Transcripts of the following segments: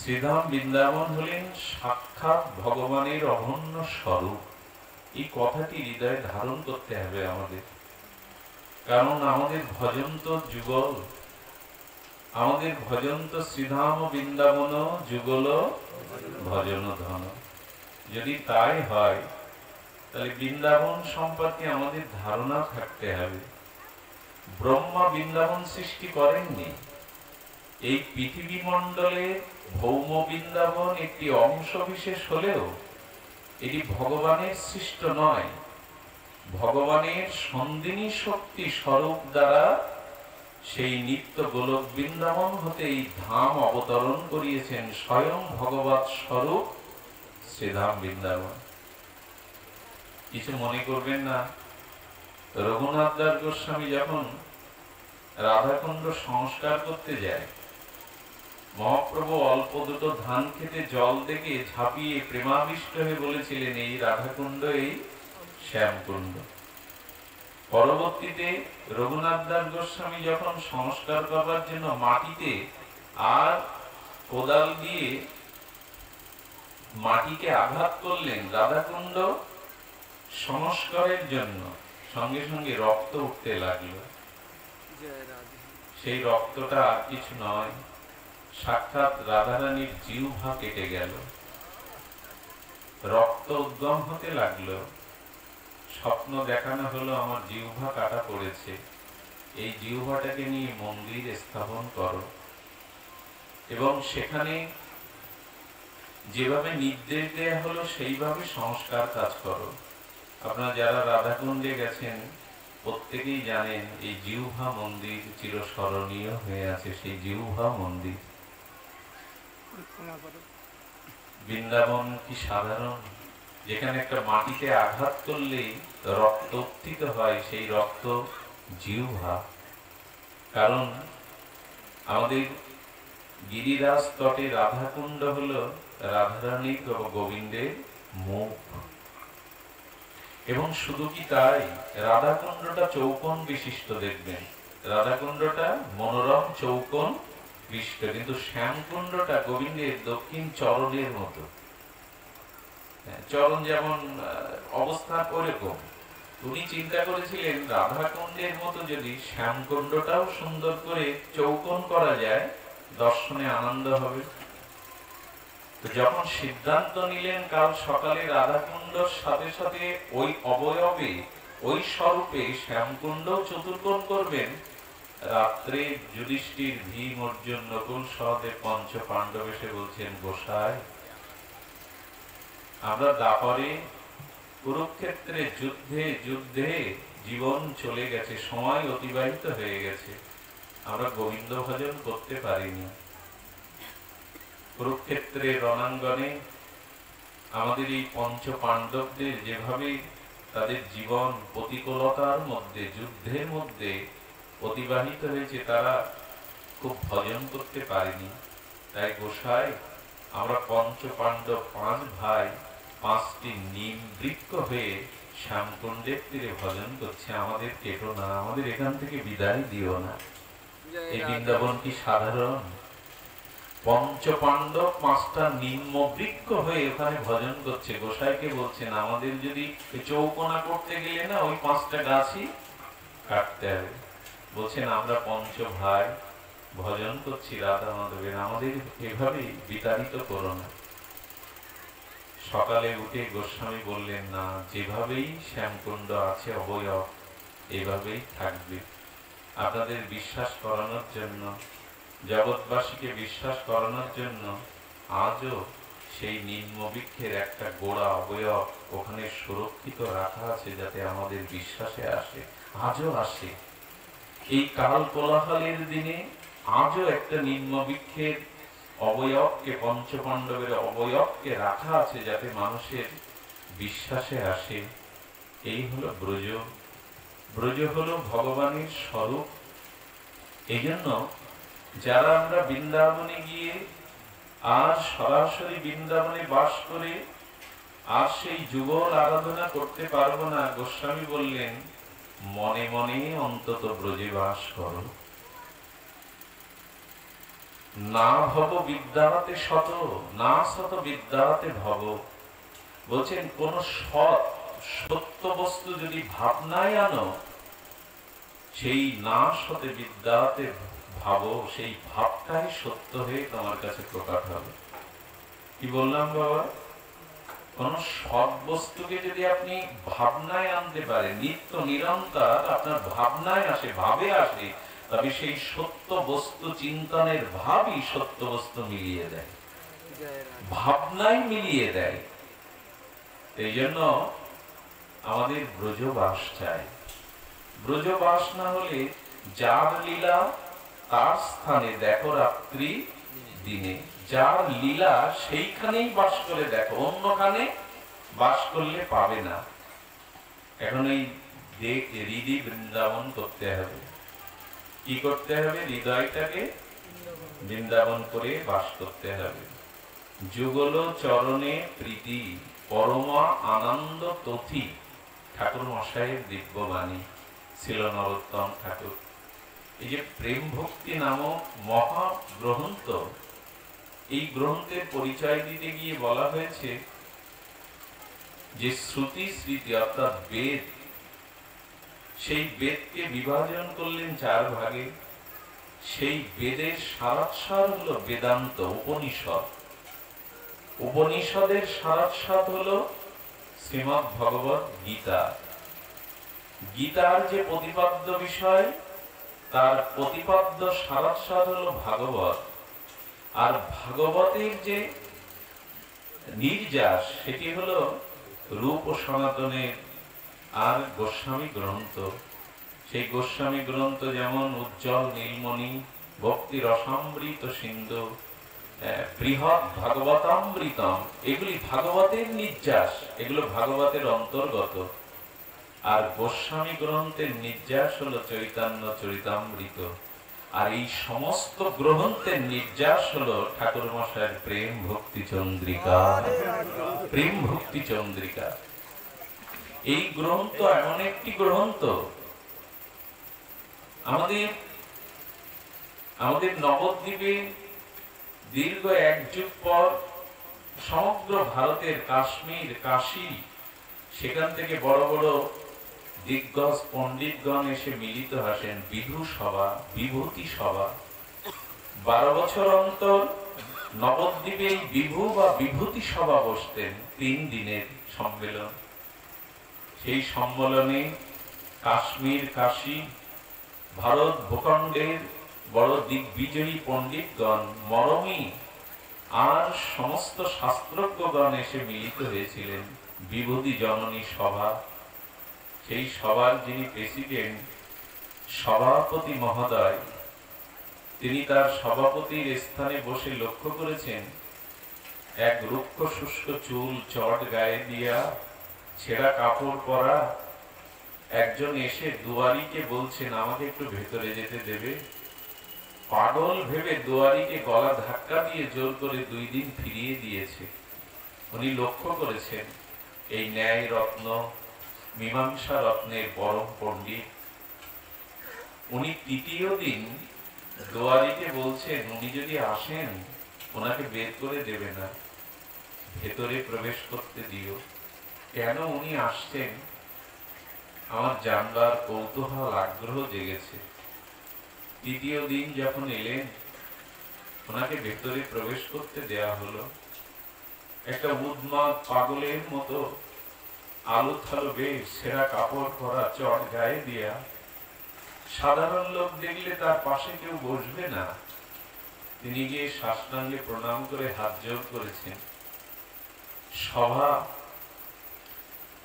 শ্রীধাম বৃন্দাবন হলেন সাক্ষাৎ ভগবানের অনন্য স্বরূপ। এই কথাটি হৃদয়ে ধারণ করতে হবে আমাদের, কারণ আমাদের ভজন তো যুগল, আমাদের ভজন তো শ্রীধাম বৃন্দাবন যুগল ভজন ধন। যদি তাই হয় তাহলে বৃন্দাবন সম্পর্কে আমাদের ধারণা থাকতে হবে। ব্রহ্মা বৃন্দাবন সৃষ্টি করেননি। এই পৃথিবী মণ্ডলে ভৌম বৃন্দাবন একটি অংশ বিশেষ হলেও এটি ভগবানের সৃষ্ট নয়। ভগবানের সন্দিনী শক্তি স্বরূপ দ্বারা সেই নিত্য গোলক বৃন্দাবন হতে এই ধাম অবতরণ করিয়েছেন স্বয়ং ভগবৎ স্বরূপ শ্রীধাম বৃন্দাবন। কিছু মনে করবেন না, রঘুনাথ দাস গোস্বামী যখন রাধাকুণ্ড সংস্কার করতে যায়, মহাপ্রভু অল্প দুটো ধান খেতে জল দেখে ঝাঁপিয়ে প্রেমাবিষ্ট হয়ে বলেছিলেন, এই রাধাকুণ্ড, এই শ্যামকুণ্ড। পরবর্তীতে রঘুনাথ দাস গোস্বামী যখন সংস্কার করবার জন্য মাটিতে আর কোদাল দিয়ে মাটিকে আঘাত করলেন রাধাকুণ্ড সংস্কারের জন্য, সঙ্গে সঙ্গে রক্ত উঠতে লাগলো। সেই রক্তটা আর কিছু নয়, সাক্ষাৎ রাধারানীর জিহ্বা কেটে গেল, রক্ত উদ্গম হতে লাগলো। স্বপ্ন দেখানো হলো, আমার জিহ্বা কাটা পড়েছে, এই জিহ্বাটাকে নিয়ে মন্দির স্থাপন করো। এবং সেখানে যেভাবে নির্দেশ দেয়া হলো সেইভাবে সংস্কার কাজ করো। আপনারা যারা রাধাকুণ্ডে গেছেন প্রত্যেকেই জানেন এই জিহ্বা মন্দির চিরস্মরণীয় হয়ে আছে। সেই জিহ্বা মন্দির বৃন্দাবন কি সাধারণ, যেখানে একটা মাটিতে আঘাত করলেই রক্ত উত্থিত হয়, সেই রক্ত জিহ্বা। কারণ আমাদের গিরিরাজ তটে রাধাকুণ্ড হলো রাধারানী গোবিন্দের মুখ। এবং শুধু কি তাই, রাধাকুণ্ডটা চৌকোন বিশিষ্ট, দেখবেন রাধাকুণ্ডটা মনোরম চৌকোন বিশিষ্ট, কিন্তু শ্যামকুণ্ডটা গোবিন্দের দক্ষিণ চরণের মতো। চরণ যেমন অবস্থা ওরকম। উনি চিন্তা করেছিলেন রাধাকুণ্ডের মতো যদি শ্যামকুণ্ডটাও সুন্দর করে চৌকোন করা যায়, দর্শনে আনন্দ হবে। তো যখন সিদ্ধান্ত নিলেন কাল সকালে রাধাকুণ্ডর সাথে সাথে ওই অবয়বে ওই স্বরূপে শ্যামকুণ্ড চতুর্কোণ করবেন, রাত্রে যুধিষ্ঠির, ভীম, অর্জুন, নকুল সহদেব পঞ্চ পাণ্ডব এসে বলছেন, গোসাই আমরা দাপরে কুরুক্ষেত্রে যুদ্ধে যুদ্ধে জীবন চলে গেছে, সময় অতিবাহিত হয়ে গেছে, আমরা গোবিন্দ ভজন করতে পারিনি। কুরুক্ষেত্রের রণাঙ্গনে আমাদের এই পঞ্চ পাণ্ডবদের যেভাবে তাদের জীবন প্রতিকূলতার মধ্যে, যুদ্ধের মধ্যে অতিবাহিত হয়েছে, তারা খুব ভজন করতে পারেনি। তাই গোসাই আমরা পঞ্চ পাণ্ডব 5 ভাই 5টি নিম বৃক্ষ হয়ে শ্যামকুণ্ডের তীরে ভজন করছে, আমাদের কেটো না, আমাদের এখান থেকে বিদায় দিও না। এই বৃন্দাবন কি সাধারণ? পঞ্চ পাণ্ডব 5টা নিম্ন বৃক্ষ হয়ে ওখানে ভজন করছে। গোসাইকে বলছেন, আমাদের যদি চৌকোনা করতে গেলে না ওই 5টা গাছই কাটতে হবে। বলছেন, আমরা পঞ্চ ভাই ভজন করছি রাধা মাধবের, আমাদের এভাবেই বিতাড়িত করো না। সকালে উঠে গোস্বামী বললেন, না, যেভাবেই শ্যামকুণ্ড আছে অবয়ব এভাবেই থাকবে। আপনাদের বিশ্বাস করানোর জন্য, জগৎবাসীকে বিশ্বাস করানোর জন্য আজও সেই নিম্নবৃক্ষের একটা গোড়া অবয়ব ওখানে সুরক্ষিত রাখা আছে, যাতে আমাদের বিশ্বাসে আসে, আজও আসে। এই কাল কোলাহলের দিনে আজও একটা নিম্নবৃক্ষের অবয়বকে, পঞ্চপাণ্ডবের অবয়বকে রাখা আছে, যাতে মানুষের বিশ্বাসে আসে। এই হলো ব্রজ। ব্রজ হলো ভগবানের স্বরূপ। এই জন্য যারা আমরা বৃন্দাবনে গিয়ে আর সরাসরি বৃন্দাবনে বাস করে আর সেই যুগল আরাধনা করতে পারবো না, গোস্বামী বললেন, মনে মনে অন্তত ব্রজে বাস করো। না ভব বিদ্যাতে শত, না শত বিদ্যাতে ভব। বলছেন কোন সত্য বস্তু যদি ভাবনায় আনো, সেই না শত বিদ্যাতে ভাবো, সেই ভাবটাই সত্য হয়ে তোমার কাছে প্রকাশ হবে। কি বললাম বাবা? কোন সৎ বস্তুকে যদি আপনি ভাবনায় আনতে পারেন, নিত্য নিরন্তর আপনার ভাবনায় আসে, ভাবে আসে, তবে সেই সত্য বস্তু চিন্তনের ভাবই সত্য বস্তু মিলিয়ে দেয়, ভাবনায় মিলিয়ে দেয়। এই জন্য আমাদের ব্রজবাস চাই। ব্রজবাস না হলে যার লীলা তার স্থানে দেখো রাত্রি দিনে, যার লীলা সেইখানেই বাস করে দেখো, অন্যখানে বাস করলে পাবে না। এখন এই হৃদয় বৃন্দাবন করতে হবে। কি করতে হবে? হৃদয়টাকে বৃন্দাবন করে বাস করতে হবে। যুগল চরণে প্রীতি পরমা আনন্দ তথি, ঠাকুর মশাইয়ের দিব্যবাণী ছিল নরোত্তম ঠাকুর। এই যে প্রেম ভক্তি নামক মহা গ্রন্থ, এই গ্রন্থের পরিচয় দিতে গিয়ে বলা হয়েছে যে শ্রুতি স্মৃতি অর্থাৎ বেদ, সেই বেদকে বিভাজন করলেন 4 ভাগে। সেই বেদের সারাংশার হলো বেদান্ত উপনিষদ, উপনিষদের সারাংশার হলো শ্রীমদ্ ভগবত গীতা। গীতার যে প্রতিপাদ্য বিষয়, তার প্রতিপাদ্য সারাংশার হলো ভাগবত। আর ভাগবতের যে নির্যাস, সেটি হলো রূপ ও সনাতনের আর গোস্বামী গ্রন্থ। সেই গোস্বামী গ্রন্থ যেমন উজ্জ্বল নীলমণি, ভক্তি রসামৃত সিন্ধু, বৃহৎ ভাগবতামৃতম, এগুলি ভাগবতের নির্যাস, এগুলো ভাগবতের অন্তর্গত। আর গোস্বামী গ্রন্থের নির্যাস হলো চৈতন্য চরিতামৃত। আর এই সমস্ত গ্রন্থের নির্যাস হলো ঠাকুর মশাইয়ের প্রেম ভক্তি চন্দ্রিকা। প্রেম ভক্তি চন্দ্রিকা এই গ্রন্থ এমন একটি গ্রন্থ, আমাদের নবদ্বীপে দীর্ঘ 1 যুগ পর সমগ্র ভারতের কাশ্মীর, কাশী, সেখান থেকে বড় বড় দিগ্গজ পণ্ডিতগণ এসে মিলিত আসেন। বিধু সভা, বিভূতি সভা, 12 বছর অন্তর নবদ্বীপে বিভু বা বিভূতি সভা বসতেন, 3 দিনের সম্মেলন। সেই সম্মেলনে কাশ্মীর, কাশী, ভারত ভূখণ্ডের বড় দিগ্বিজয়ী পণ্ডিতগণ, মরমী আর সমস্ত শাস্ত্রজ্ঞগণ এসে মিলিত হয়েছিলেন। বিভূতি জননী সভা। সেই সভার যিনি প্রেসিডেন্ট, সভাপতি মহোদয়, তিনি তার সভাপতির স্থানে বসে লক্ষ্য করেছেন এক রুক্ষ শুষ্ক চুল, চট গায়ে দিয়া, ছেঁড়া কাপড় পরা একজন এসে দুয়ারিকে বলছেন, আমাকে একটু ভেতরে যেতে দেবে? পাগল ভেবে দুয়ারিকে গলা ধাক্কা দিয়ে জোর করে 2 দিন ফিরিয়ে দিয়েছে। উনি লক্ষ্য করেছেন এই ন্যায় রত্ন, মীমাংসা রত্নের পরম পণ্ডিত। উনি 3য় দিন দুয়ারিকে বলছেন, উনি যদি আসেন ওনাকে বের করে দেবে না, ভেতরে প্রবেশ করতে দিও। কেন উনি আসছেন আমার জানবার কৌতূহল, আগ্রহ জেগেছে। 3য় দিন যখন এলেন, ওনাকে ভেতরে প্রবেশ করতে দেয়া হলো। একটা উন্মাদ পাগলের মতো আলো থালো বেশ, ছেঁড়া কাপড় পরা, চট গায়ে দিয়া। সাধারণ লোক দেখলে তার পাশে কেউ বসবে না। তিনি গিয়ে সাষ্টাঙ্গে প্রণাম করে হাত জোড় করেছেন।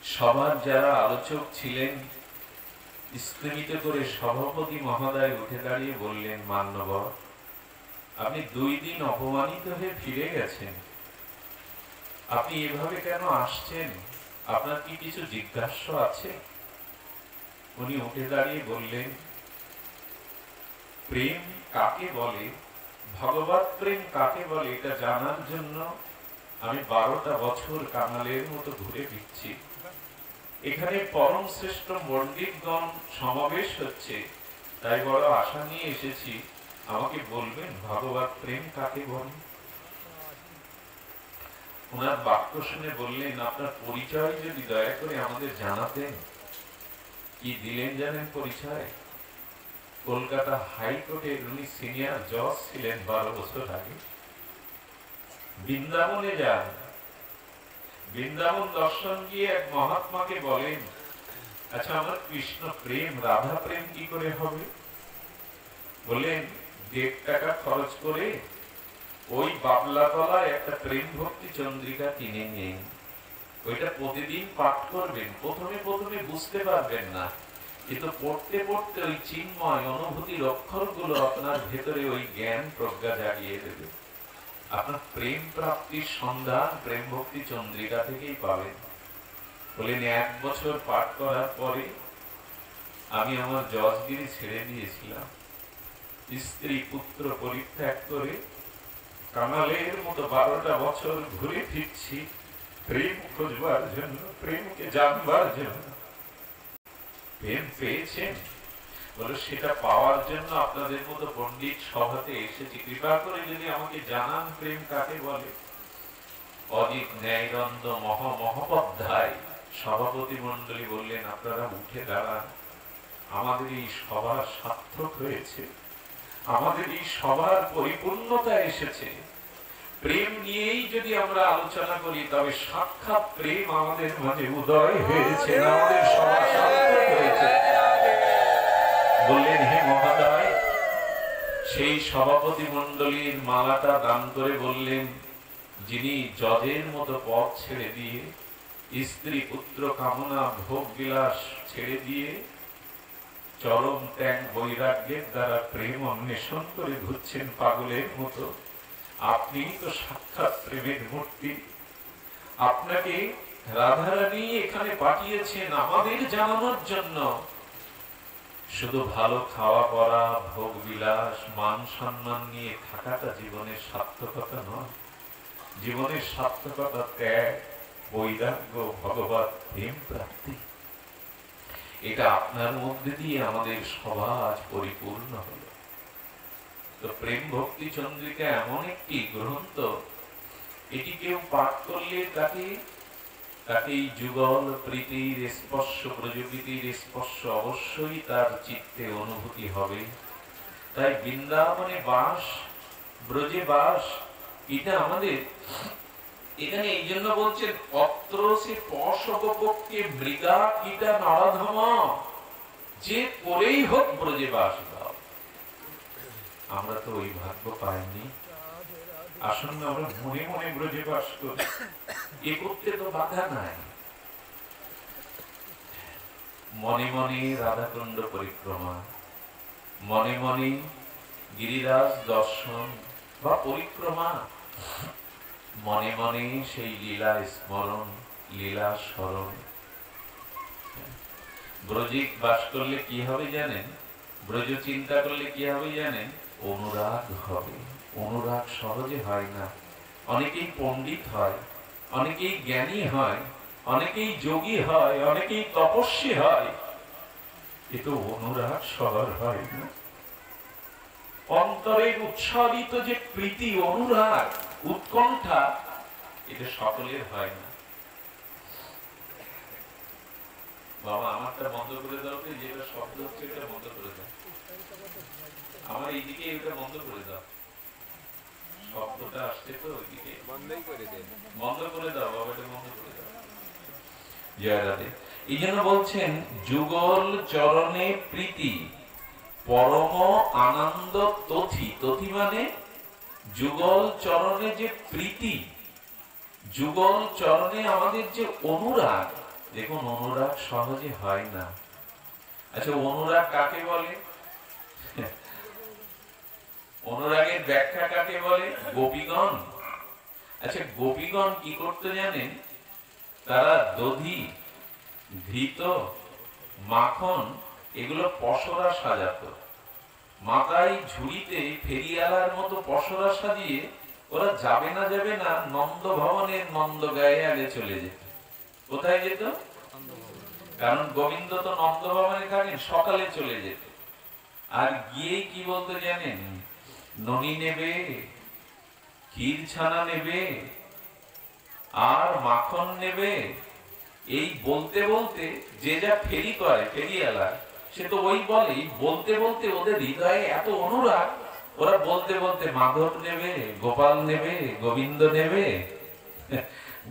সভার যারা আলোচক ছিলেন, স্থগিত করে সভাপতি মহোদয় উঠে দাঁড়িয়ে বললেন, মান্যবর, আপনি 2 দিন অপমানিত হয়ে ফিরে গেছেন, আপনি এভাবে কেন আসছেন? আপনার কি কিছু জিজ্ঞাসা আছে? উনি উঠে দাঁড়িয়ে বললেন, প্রেম কাকে বলে, ভগবত প্রেম কাকে বলে, এটা জানার জন্য আমি 12টা বছর কাঙালের মতো ঘুরে দিচ্ছি। এখানে পরম শ্রেষ্ঠ পণ্ডিতগণ সমাবেশ হচ্ছে, তাই বড় আশা নিয়ে এসেছি আমাকে বলবেন ভগবত প্রেম কাকে বলে? ওনার বাক্য শুনে বললেন, আপনার পরিচয় যদি দয়া করে আমাদের জানাতেন। কি দিলেন জানেন পরিচয়? কলকাতা হাইকোর্টের উনি সিনিয়র জজ ছিলেন 12 বছর আগে। বৃন্দাবনে যান, বৃন্দাবন দর্শন গিয়ে এক মহাত্মাকে বলেন, আচ্ছা আমার কৃষ্ণ প্রেম রাধা প্রেম কি করে হবে? বলেন 1.5 টাকা খরচ করে ওই বাবলাতলায় একটা প্রেম ভক্তি চন্দ্রিকা কিনে নিন, ওইটা প্রতিদিন পাঠ করবেন। প্রথমে প্রথমে বুঝতে পারবেন না, কিন্তু পড়তে পড়তে ওই চিন্ময় অনুভূতির অক্ষরগুলো আপনার ভেতরে ওই জ্ঞান প্রজ্ঞা জাগিয়ে দেবে। আপনার প্রেম প্রাপ্তির সন্ধান প্রেম ভক্তি চন্দ্রিকা থেকেই পাবেন। বলেন 1 বছর পাঠ করার পরে আমি আমার জজগিরি ছেড়ে দিয়েছিলাম, স্ত্রী পুত্র পরিত্যাগ করে কাঙালের মতো 12টা বছর ঘুরে ফিরছি প্রেম খোঁজবার জন্য, প্রেমকে জানবার জন্য। প্রেম পেয়েছেন? বলে সেটা পাওয়ার জন্য আপনাদের মতো পণ্ডিত সভাতে এসেছি, কৃপা করে যদি আমাকে জানান প্রেম কাকে বলে। অজিত ন্যায়নন্দ মহামহোপাধ্যায় সভাপতি মন্ডলী বললেন, আপনারা উঠে দাঁড়ান, আমাদের এই সভা সার্থক হয়েছে, আমাদের এই সভার পরিপূর্ণতা এসেছে। প্রেম নিয়েই যদি আমরা আলোচনা করি তবে সাক্ষাৎ প্রেম আমাদের মাঝে উদয় হয়েছে, আমাদের সভা সার্থক হয়েছে। বললেন, হে মহোদয়, সেই সভাপতি মন্ডলীর মালাটা দান করে বললেন, যিনি জজের মতো পথ ছেড়ে দিয়ে স্ত্রী পুত্র কামনা ভোগ বিলাস ছেড়ে দিয়ে চরম ত্যাগ বৈরাগ্যের দ্বারা প্রেম অন্বেষণ করে ঘুরছেন পাগলের মতো, আপনি তো সাক্ষাৎ প্রেমের মূর্তি। আপনাকে রাধারানী এখানে পাঠিয়েছেন আমাদের জানানোর জন্য। শুধু ভালো খাওয়া পরা ভোগ বিলাস মান সম্মান নিয়ে থাকাটা জীবনের সার্থকতা নয়। জীবনের সার্থকতা ত্যাগ বৈরাগ্য ভগবত প্রেম প্রাপ্তি। এটা আপনার মধ্যে দিয়ে আমাদের সমাজ পরিপূর্ণ হলো। তো প্রেম ভক্তি চন্দ্রিকা এমন একটি গ্রন্থ, এটি কেউ পাঠ করলে তাকে এই যুগল প্রীতির স্পর্শ প্রযোগিতির স্পর্শ অবশ্যই তার চিত্তে অনুভূতি হবে। তাই বৃন্দাবনে বাস, ব্রজে বাস, এটা আমাদের এখানে এই জন্য বলছেন, অত্র সে পশবপক্ষে মৃগা কীটা নরধম, যে করেই হোক ব্রজে বাস দাও। আমরা তো ওই ভাগ্য পাইনি। আসুন আমরা মনে মনে ব্রজে বাস করি, এ করতে তো বাধা নাই। মনে মনে রাধাকুণ্ড পরিক্রমা, মনে মনে গিরিরাজ দর্শন বা পরিক্রমা, মনে মনে সেই লীলা স্মরণ, লীলা স্মরণ। ব্রজে বাস করলে কি হবে জানেন? ব্রজ চিন্তা করলে কি হবে জানেন? অনুরাগ হবে। অনুরাগ সহজে হয় না। অনেকেই পণ্ডিত হয়, অনেকেই জ্ঞানী হয়, অনেকেই যোগী হয়, অনেকেই তপস্বী হয়, কিন্তু অনুরাগ সবার হয় না। অন্তরের উৎসরিত যে প্রীতি, অনুরাগ, উৎকণ্ঠা, এটা সকলের হয় না। বাবা আমারটা বন্ধ করে দাও, যেটা শব্দ হচ্ছে এটা বন্ধ করে দাও। আমার এইদিকে এটা বন্ধ করে দাও, শব্দটা আসছে তো ওইদিকে বন্ধই করে দেন, বন্ধ করে দাও বাবা, এটা বন্ধ করে দাও। জয় রাধে। এই জন্য বলছেন, যুগল চরণে প্রীতি পরম আনন্দ তথি। তথি মানে যুগল চরণে যে প্রীতি, যুগল চরণে আমাদের যে অনুরাগ, দেখুন অনুরাগ সহজে হয় না। আচ্ছা অনুরাগ কাকে বলে? অনুরাগের ব্যাখ্যা কাকে বলে? গোপীগণ। আচ্ছা গোপীগণ কি করতে জানেন? তারা দধি, ঘৃত, মাখন এগুলো পসরা সাজাতো। মাথায় ঝুড়িতে ফেরিয়ালার মতো পসরা সাজিয়ে ওরা যাবে না নন্দ ভবনের নন্দ গায়ে আগে চলে যেত। কোথায় যেত? কারণ গোবিন্দ তো নন্দ ভবনে থাকেন, সকালে চলে যেত। আর গিয়ে কি বলতো জানেন? ননি নেবে, ক্ষীর ছানা নেবে, আর মাখন নেবে। এই বলতে বলতে যে যা ফেরি করে, ফেরিওয়ালা, সে তো ওই বলেই, বলতে বলতে ওদের হৃদয়ে এত অনুরাগ, ওরা বলতে বলতে মাধব নেবে, গোপাল নেবে, গোবিন্দ নেবে।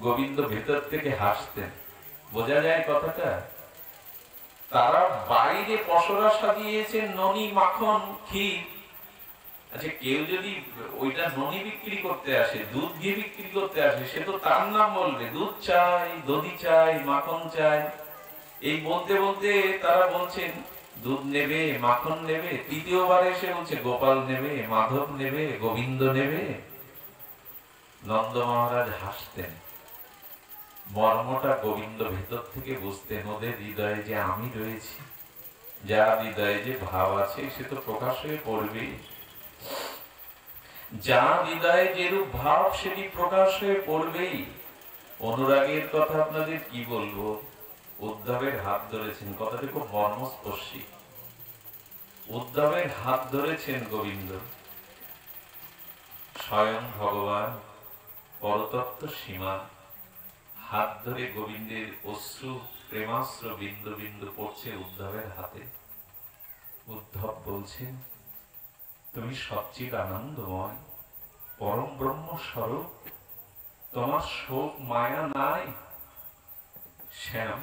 গোবিন্দ ভেতর থেকে হাসতেন। বোঝা যায় কথাটা? তারা বাইরে পসরা সাজিয়েছে ননি, মাখন, ক্ষীর। আচ্ছা, কেউ যদি ওইটা ননি বিক্রি করতে আসে, দুধ ঘি বিক্রি করতে আসে, সে তো তার নাম বলবে, দুধ চাই, দধি চাই, মাখন চাই। এই বলতে বলতে তারা বলছেন দুধ নেবে, মাখন নেবে। তৃতীয়বার এসে বলছে গোপাল নেবে, মাধব নেবে, গোবিন্দ নেবে। নন্দ মহারাজ হাসতেন। মর্মটা গোবিন্দ ভেতর থেকে বুঝতেন, ওদের হৃদয়ে যে আমি রয়েছি, যার হৃদয়ে যে ভাব আছে, সে তো প্রকাশ হয়ে পড়বে। যার হৃদয়ে যেরূপ ভাব, সেটি প্রকাশ হয়ে পড়বেই। অনুরাগের কথা আপনাদের কি বলবো। উদ্ধবের হাত ধরেছেন, কথাটি খুব মর্মস্পর্শী। উদ্ধবের হাত ধরেছেন গোবিন্দ, স্বয়ং ভগবান পরতত্ত্ব সীমা। হাত ধরে গোবিন্দের অশ্রু, প্রেমাশ্রু বিন্দু বিন্দু পড়ছে উদ্ধবের হাতে। উদ্ধব বলছেন, তুমি সচ্চিদ আনন্দময়, পরম ব্রহ্ম স্বরূপ, তোমার শোক মায়া নাই। শ্যাম,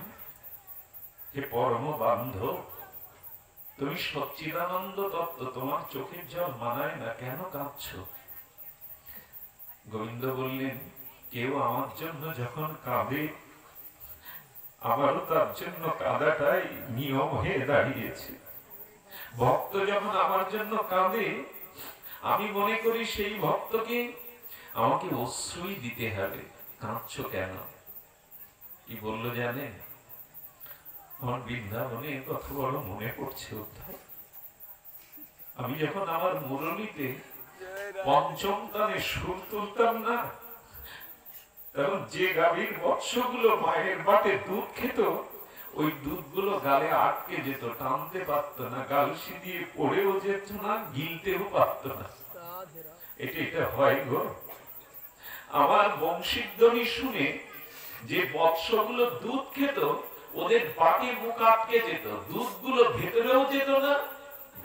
হে পরম বান্ধব, তুমি সচ্চিদানন্দ তত্ত্ব, তোমার চোখের জল মানায় না, কেন কাঁদছ? গোবিন্দ বললেন, কেউ আমার জন্য যখন কাঁদে, আমারও তার জন্য কাঁদাটাই নিয়ম হয়ে দাঁড়িয়েছে। ভক্ত যখন আমার জন্য কাঁদে, আমি মনে করি সেই ভক্তকে আমাকে অশ্রুই দিতে হবে। কাঁদছ কেন? কি বললো জানেন? আমার বৃন্দাবনে কত বড় মনে পড়ছে উদ্ধব। আমি যখন আমার মুরলীতে পঞ্চম তানে সুর তুলতাম না, তখন যে গাভীর বৎসগুলো মায়ের বাটে দুধ খেত, ওই দুধগুলো গালে আটকে যেত, টানতে পারত না, গাল সিঁধিয়ে পড়েও যেত না, গিলতেও পারত না। এটা হয় গো। আমার বংশীধ্বনি শুনে যে বৎসগুলো দুধ খেত, ওদের বাটে মুখ আটকে যেত, দুধগুলো ভেতরেও যেত না,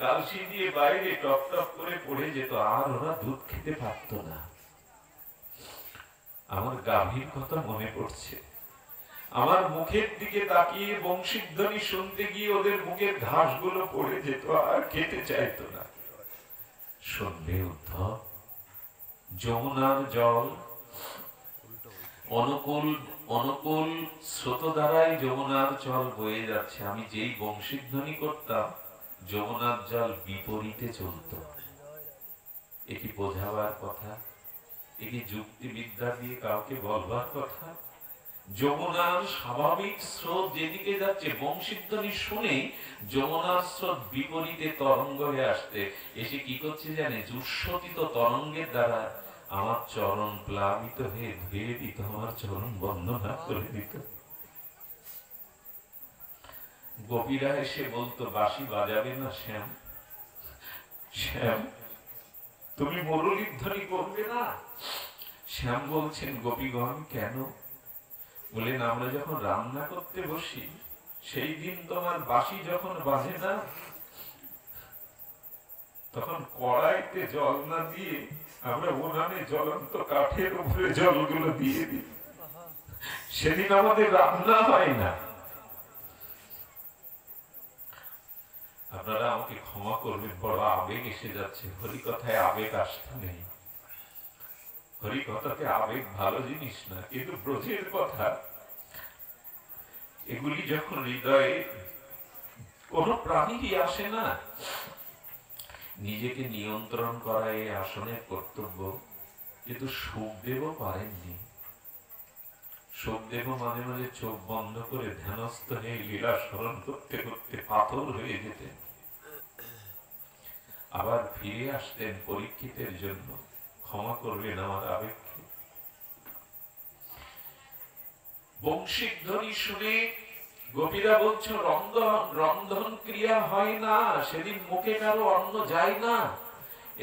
গাল সিঁধিয়ে বাইরে টপ টপ করে পড়ে যেত, আর ওরা দুধ খেতে পারত না। আমার গাভীর কথা মনে পড়ছে। আমার মুখের দিকে তাকিয়ে বংশীধ্বনি শুনতে গিয়ে ওদের মুখের ঘাসগুলো পড়ে যেত, আর খেতে চাইতো না। শুনবে উদ্ধব, যমুনার জল অনুকূল অনুকূল স্রোত দ্বারাই যমুনার জল বয়ে যাচ্ছে। আমি যেই বংশীধ্বনি করতাম, যমুনার জল বিপরীতে চলত। এ কি বোঝাবার কথা? এ কি যুক্তিবিদ্যা দিয়ে কাউকে বলবার কথা? যমুনার স্বাভাবিক স্রোত যেদিকে যাচ্ছে, বংশীধ্বনি শুনে যমুনার স্রোত বিপরীতে তরঙ্গ হয়ে আসতে এসে কি করছে জানে? উৎসতিত তরঙ্গের দ্বারা আমার চরণ প্লাবিত হয়ে ধুয়ে দিত, আমার চরণ বন্দনা করে দিত। গোপীরা এসে বলতো, বাঁশি বাজাবে না শ্যাম? শ্যাম, তুমি মুরলীর ধ্বনি করবে না? শ্যাম বলছেন, গোপীগণ কেন? বলেন, আমরা যখন রান্না করতে বসি, সেই দিন তোমার বাঁশি যখন বাজে না, তখন কড়াইতে জল না দিয়ে আমরা উনানে জ্বলন্ত কাঠের উপরে জলগুলো দিয়ে দিই। সেদিন আমাদের রান্না হয় না। আপনারা আমাকে ক্ষমা করবেন, বড় আবেগ এসে যাচ্ছে। হরিকথায় আবেগ আসতে নেই। হরিকথাতে আবেগ ভালো জিনিস না, কিন্তু ব্রজের কথা, এগুলি যখন হৃদয়ে কোন প্রাণীরই আসে না, নিজেকে নিয়ন্ত্রণ করা এই আসনের কর্তব্য। কিন্তু সুখদেবও পারেননি। সুখদেব মাঝে মাঝে চোখ বন্ধ করে ধ্যানস্থ হয়ে লীলা স্মরণ করতে করতে পাথর হয়ে যেতেন, আবার ফিরে আসতেন পরীক্ষিতের জন্য। ক্ষমা করবেন আমার আবেগকে। বংশীধ্বনি শুনে গোপীরা বলছো, রন্ধন ক্রিয়া হয় না, সেদিন মুখে কারো অন্ন যায় না।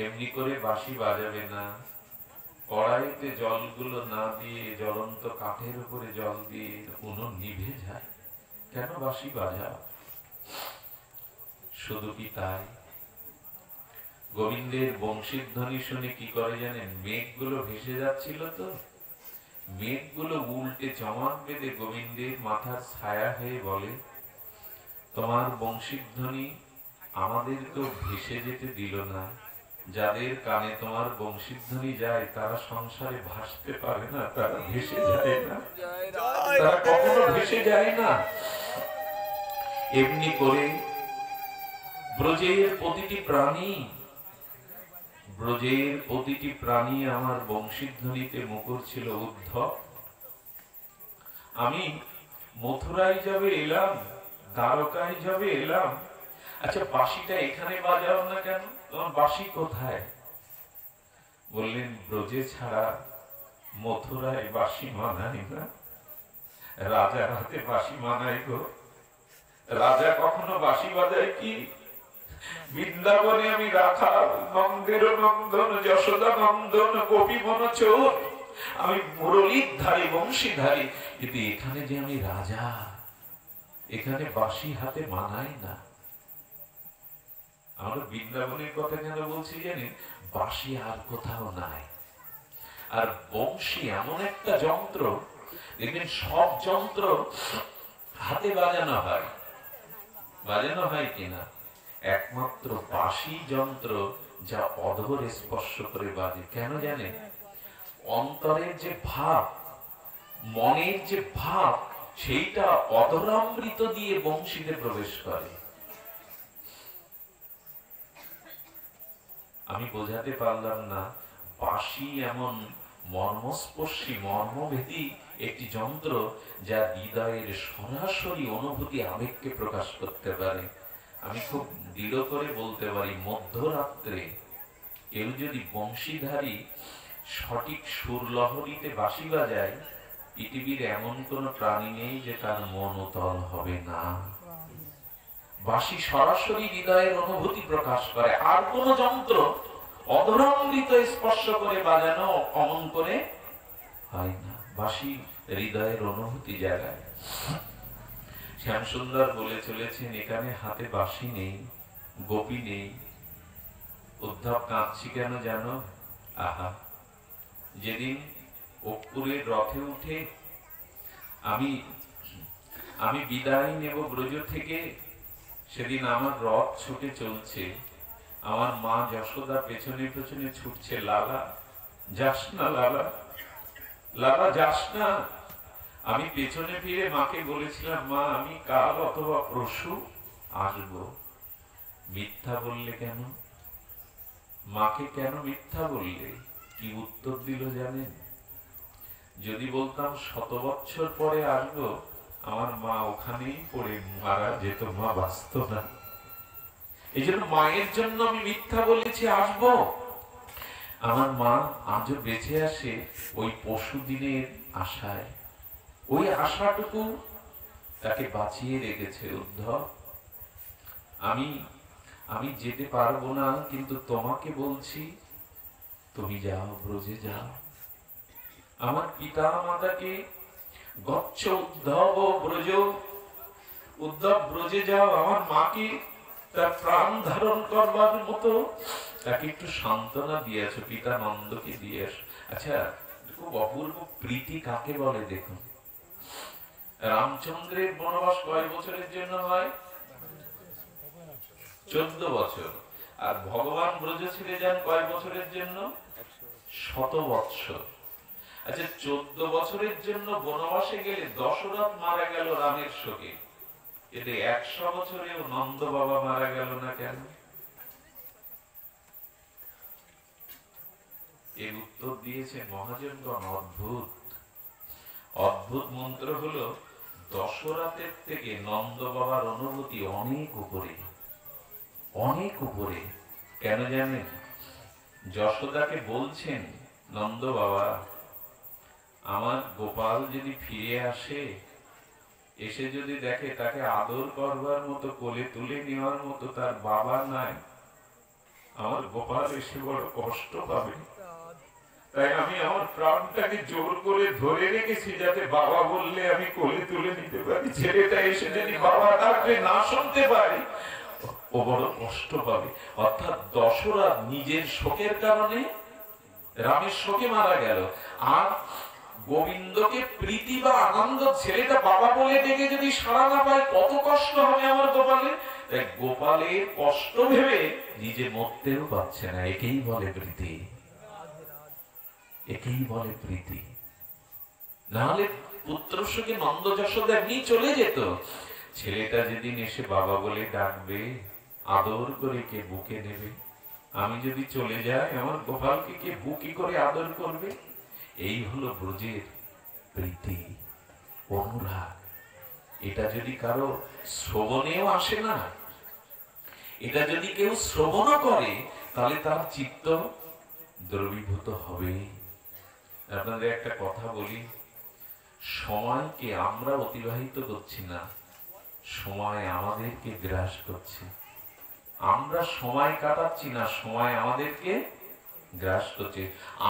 এমনি করে বাঁশি বাজাবে না, কড়াইতে জলগুলো না দিয়ে জ্বলন্ত কাঠের উপরে জল দিয়ে উনুন নিভে যায়, কেন বাঁশি বাজাও? শুধু কি তাই? গোবিন্দের বংশীর ধ্বনি শুনে কি করে জানেন? মেঘগুলো ভেসে যাচ্ছিল তো, মেঘগুলো উল্টে চমক বেঁধে গোবিন্দের মাথার ছায়া হয়ে বলে, তোমার বংশীর ধ্বনি আমাদেরকেও ভেসে যেতে দিল না। যাদের কানে তোমার বংশীর ধ্বনি যায় তারা সংসারে ভাসতে পারে না, তারা ভেসে যায় না, তারা কখনো ভেসে যায় না। এমনি করে ব্রজের প্রতিটি প্রাণী আমার বংশীধ্বনিতে মুখর ছিল উদ্ধব। আমি মথুরায় যাবে এলাম, দ্বারকায় যাবে এলাম, আচ্ছা বাঁশিটা এখানে বাজাও না কেন? তোমার বাঁশি কোথায়? বললেন, ব্রজে ছাড়া মথুরায় বাঁশি মানায় না, রাজার হাতে বাঁশি মানায় গো। রাজা কখনো বাঁশি বাজায় কি? বৃন্দাবনে আমি রাখাল, নন্দের নন্দন, যশোদা নন্দন, গোপী বনচোর, আমি মুরলীর ধারী, বংশীধারী, কিন্তু এখানে যে আমি রাজা, এখানে বাঁশি হাতে মানায় না। আমরা বৃন্দাবনের কথা কেন বলছি জানেন? বাঁশি আর কোথাও নাই। আর বংশী এমন একটা যন্ত্র, দেখবেন সব যন্ত্র হাতে বাজানো হয়, বাজানো হয় কিনা, একমাত্র বাঁশি যন্ত্র যা অধরে স্পর্শ করে বাজে। কেন জানেন? অন্তরের যে ভাব, মনের যে ভাব, সেইটা অধরামৃত দিয়ে বংশীতে প্রবেশ করে। আমি বোঝাতে পারলাম না, বাঁশি এমন মর্মস্পর্শী, মর্মভেদী একটি যন্ত্র যা হৃদয়ের সরাসরি অনুভূতি, আবেগকে প্রকাশ করতে পারে। আমি খুব দৃঢ় করে বলতে পারি, মধ্যরাত্রে কেউ যদি বংশীধারী সঠিক সুরলহরীতে বাঁশি বাজায়, পৃথিবীর এমন কোন প্রাণী নেই যে তার মন উতল হবে না। বাঁশি সরাসরি হৃদয়ের অনুভূতি প্রকাশ করে, আর কোন যন্ত্র অধরামৃত স্পর্শ করে বাজানো অমন করে হয় না। বাঁশি হৃদয়ের অনুভূতি জাগায়। শ্যামসুন্দর বলে চলেছেন, এখানে হাতে বাঁশি নেই, গোপী নেই। উদ্ধব কাঁদছি কেন জানো? আহা, যেদিন অপুরের রথে উঠে আমি বিদায় নেব ব্রজ থেকে, সেদিন আমার রথ ছুটে চলছে, আমার মা যশোদা পেছনে পেছনে ছুটছে, লালা যাস না, লালা লালা যাস না। আমি পেছনে ফিরে মাকে বলেছিলাম, মা আমি কাল অথবা পরশু আসবো। মিথ্যা বললে কেন? মাকে কেন মিথ্যা বললে? কি উত্তর দিল জানেন? যদি বলতাম 100 বছর পরে আসবো, আমার মা ওখানেই পড়ে মারা যেত, মা বাঁচত না। এই জন্য মায়ের জন্য আমি মিথ্যা বলেছি আসবো। আমার মা আজও বেঁচে আসে ওই পশু দিনের আশায়, ওই আশাটুকু তাকে বাঁচিয়ে রেখেছে। উদ্ধব, আমি যেতে পারবো না, কিন্তু তোমাকে বলছি তুমি যাও, ব্রজে যাও। আমার পিতা মাতাকে গচ্ছ উদ্ধব ব্রজ, উদ্ধব ব্রজে যাও। আমার মাকে তার প্রাণ ধারণ করবার মতো তাকে একটু সান্ত্বনা দিয়েছ, পিতা নন্দকে দিয়েছ। আচ্ছা, খুব অপূর্ব প্রীতি কাকে বলে দেখুন। রামচন্দ্রের বনবাস কয় বছরের জন্য হয়? 14 বছর। আর ভগবান ব্রজ ছেড়ে যান কয় বছরের জন্য? 100 বৎসর। আচ্ছা, 14 বছরের জন্য বনবাসে গেলে দশরথ মারা গেল রামের শোকে, এতে 100 বছরেও নন্দ বাবা মারা গেল না কেন? এর উত্তর দিয়েছে মহাজনগণ অদ্ভুত অদ্ভুত মন্ত্র হলো, দশরথের থেকে নন্দ বাবার অনুভূতি অনেক উপরে, অনেক উপরে। কেন জানেন? যশোদাকে বলছেন, নন্দ বাবা, আমার গোপাল যদি ফিরে আসে, এসে যদি দেখে তাকে আদর করবার মতো, কোলে তুলে নেওয়ার মতো তার বাবা নাই, আমার গোপাল এসে বড় কষ্ট পাবে, তাই আমি আমার প্রাণটাকে জোর করে ধরে রেখেছি, যাতে বাবা বললে আমি কোলে তুলে নিতে পারি। ছেলেটা এসে যদি বাবা ডাকলে না শুনতে পারি, ও বড় কষ্ট পাবে। অর্থাৎ দশরথ নিজের শোকের কারণে রামের শোকে মারা গেল, আর গোবিন্দকে প্রীতি বা আনন্দ ছেলেটা বাবা বলে ডেকে যদি সাড়া না পায়, কত কষ্ট হবে আমার গোপালের। তাই গোপালের কষ্ট ভেবে নিজে মরতেও পারছে না। একেই বলে প্রীতি, একেই বলে প্রীতি। নাহলে পুত্র শোকে নন্দ যশোদা এমনি চলে যেত। ছেলেটা যেদিন এসে বাবা বলে ডাকবে, আদর করে কে বুকে নেবে? আমি যদি চলে যাই, আমার গোপালকে কে বুকে করে আদর করবে? এই হলো ব্রজের প্রীতি, অনুরাগ। এটা যদি কারো শ্রবণেও আসে না, এটা যদি কেউ শ্রবণ করে, তাহলে তার চিত্ত দ্রবীভূত হবে। আপনাদের একটা কথা বলি, সময়কে আমরা অতিবাহিত করছি না, সময় আমাদেরকে গ্রাস করছে। আমরা সময় কাটাচ্ছি না, সময় আমাদেরকে গ্রাস করছে।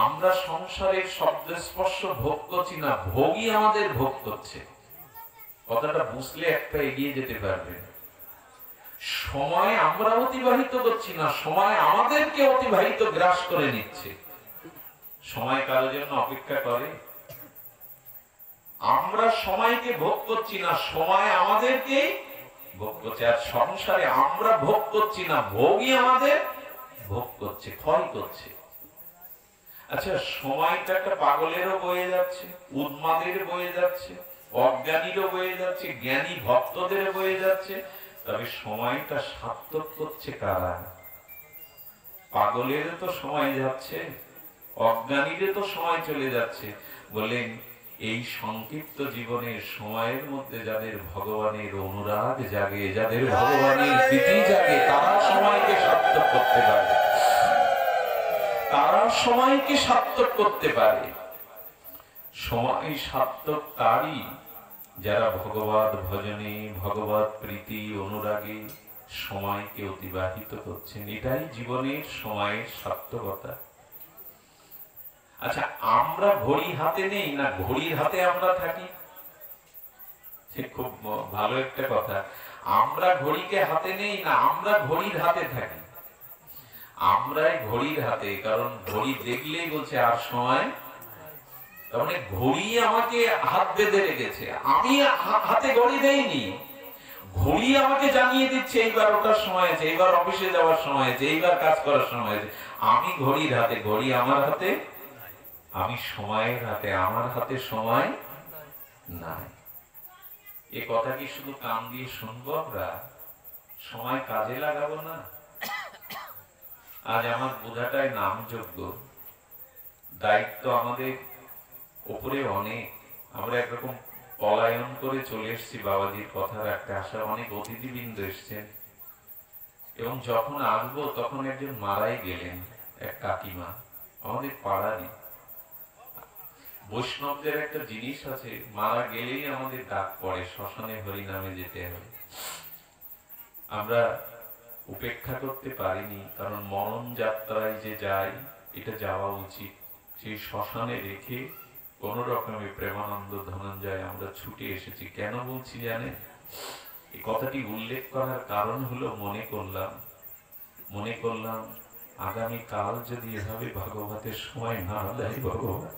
আমরা সংসারের শব্দ স্পর্শ ভোগ করছি না, ভোগই আমাদের ভোগ করছে। কথাটা বুঝলে একটা এগিয়ে যেতে পারবে। সময় আমরা অতিবাহিত করছি না, সময় আমাদেরকে অতিবাহিত গ্রাস করে নিচ্ছে। সময় কারোর জন্য অপেক্ষা করে? আমরা সময়কে ভোগ করছি না, সময় আমাদেরকে ভোগ করছে। আর সংসারে আমরা ভোগ করছি না, ভোগই আমাদের ভোগ করছে, ক্ষয় করছে। আচ্ছা, সময়টা একটা পাগলেরও বয়ে যাচ্ছে, উন্মাদের বয়ে যাচ্ছে, অজ্ঞানীরও বয়ে যাচ্ছে, জ্ঞানী ভক্তদের বয়ে যাচ্ছে। তবে সময়টা সার্থক করছে কারা? পাগলের তো সময় যাচ্ছে, অজ্ঞানীদের তো সময় চলে যাচ্ছে। বলেন, এই সংক্ষিপ্ত জীবনের সময়ের মধ্যে যাদের ভগবানের অনুরাগ জাগে, যাদের ভগবানের প্রীতি জাগে, তারা সময়কে সার্থক করতে পারে, তারা সময়কে সার্থক করতে পারে। সময় সার্থক তারই যারা ভগবত ভজনে, ভগবত প্রীতি অনুরাগে সময়কে অতিবাহিত করছেন। এটাই জীবনের সময়ের সার্থকতা। আচ্ছা, আমরা ঘড়ি হাতে নেই না ঘড়ির হাতে আমরা থাকি? খুব ভালো একটা কথা। আমরা ঘড়িকে হাতে নেই না আমরা ঘড়ির হাতে থাকি? আমরাই ঘড়ির হাতে, কারণ ঘড়ি দেখলেই বলছে আর সময়। তার মানে ঘড়ি আমাকে হাত বেঁধে রেখেছে, আমি হাতে ঘড়ি দেইনি। ঘড়ি আমাকে জানিয়ে দিচ্ছে এইবার ওটার সময় আছে, এইবার অফিসে যাওয়ার সময় আছে, এইবার কাজ করার সময় আছে। আমি ঘড়ির হাতে, ঘড়ি আমার হাতে, আমি সময়ের হাতে, আমার হাতে সময় নাই। এ কথা কি শুধু কান দিয়ে শুনবো আমরা? সময় কাজে লাগাবো না? আজ আমার বোঝাটাই নামযোগ্য, দায়িত্ব আমাদের উপরে অনেক। আমরা একরকম পলায়ন করে চলে এসেছি বাবাজির কথার একটা আশা। অনেক অতিথিবৃন্দ এসছেন, এবং যখন আসবো তখন একজন মারাই গেলেন, এক কাকিমা, আমাদের পাড়ারই। বৈষ্ণবদের একটা জিনিস আছে, মারা গেলেই আমাদের ডাক পড়ে, শ্মশানে হরিনামে যেতে হবে। আমরা উপেক্ষা করতে পারিনি, কারণ মরণ যাত্রায় যে যাই, এটা যাওয়া উচিত। সেই শ্মশানে রেখে কোন রকমে প্রেমানন্দ ধনঞ্জয় আমরা ছুটে এসেছি। কেন বলছি জানেন? এই কথাটি উল্লেখ করার কারণ হলো, মনে করলাম আগামী কাল যদি এভাবে ভাগবতের সময় না দেয় ভগবান,